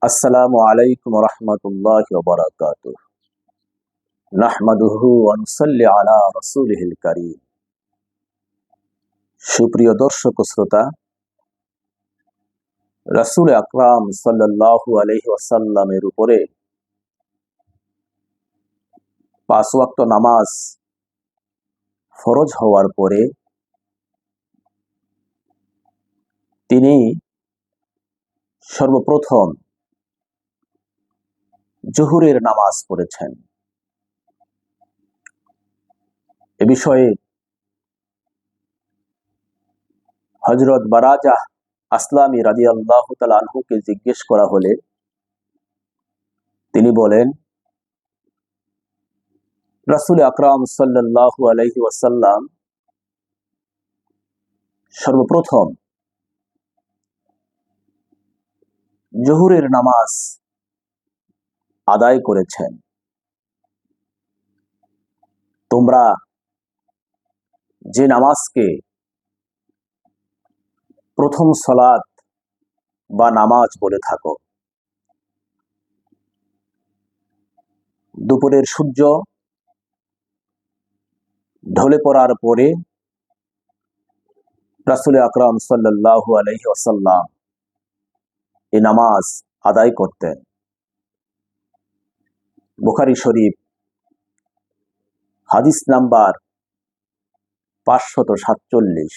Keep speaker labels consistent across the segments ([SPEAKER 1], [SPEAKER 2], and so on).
[SPEAKER 1] আসসালামু আলাইকুম রহমতুল্লাহি ওয়া বারাকাতুহু। নাহমাদুহু ওয়া নুসাল্লি আলা রাসূলিহিল কারীম। সুপ্রিয় দর্শক ও শ্রোতা, রাসূল আকরাম সাল্লাল্লাহু আলাইহি ওয়াসাল্লামের উপরে ৫ ওয়াক্ত নামাজ ফরজ হওয়ার পরে তিনি সর্বপ্রথম জোহরের নামাজ পড়েছেন। এ বিষয়ে হযরত বারাজাহ আসলামী রাদিয়াল্লাহু তাআলা আনহুকে জিজ্ঞেস করা হলে তিনি বলেন, রাসূল আকরাম সাল্লাল্লাহু আলাইহি ওয়াসাল্লাম সর্বপ্রথম জোহরের নামাজ আদায় করেছেন। তোমরা যে নামাজকে প্রথম সালাত বা নামাজ বলে থাকো, দুপুরের সূর্য ঢলে পড়ার পরে রাসূল আকরাম সাল্লাল্লাহু আলাইহি ওয়াসাল্লাম এই নামাজ আদায় করতেন। বুখারী শরীফ হাদিস নাম্বার 547।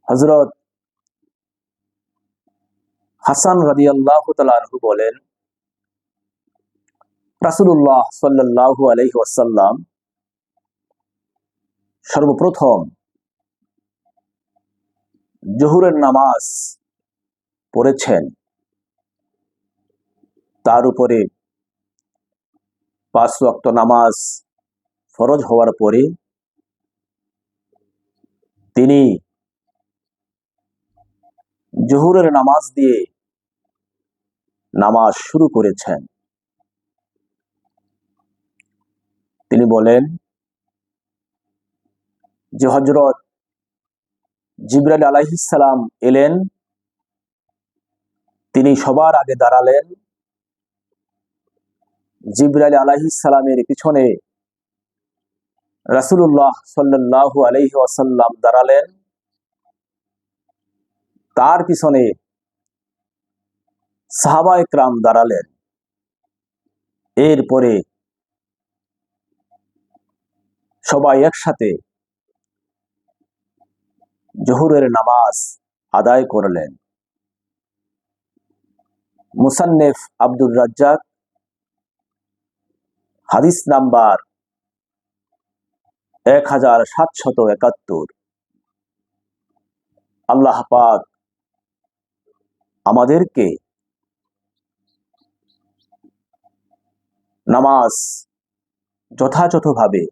[SPEAKER 1] হযরত হাসান রাদিয়াল্লাহু তাআলা আনহু বলেন, রাসূলুল্লাহ সাল্লাল্লাহু আলাইহি ওয়াসাল্লাম সর্বপ্রথম জোহরের নামাজ পড়েছেন। তার উপরে ৫ ওয়াক্ত নামাজ ফরজ হওয়ার পরে তিনি জোহরের নামাজ দিয়ে নামাজ শুরু করেছেন। তিনি বলেন যে হযরত জিবরাইল আলাইহিস সালাম এলেন, তিনি সবার আগে দাঁড়ালেন। জিবরাইল আলাইহিস সালামের পিছনে রাসূলুল্লাহ সাল্লাল্লাহু আলাইহি ওয়াসাল্লাম দাঁড়ালেন। তার পিছনে সাহাবায়ে কেরাম দাঁড়ালেন। এরপরে সবাই একসাথে জোহরের নামাজ আদায় করলেন। মুসান্নিফ আব্দুর রাজ্জাক হাদিস নাম্বার 1771। আল্লাহ পাক আমাদেরকে নামাজ যথাযথভাবে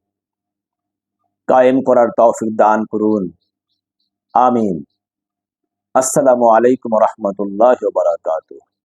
[SPEAKER 1] কায়েম করার তৌফিক দান করুন। আমিন। আসসালামু আলাইকুম ওয়া রাহমাতুল্লাহি ওয়া বারাকাতুহু।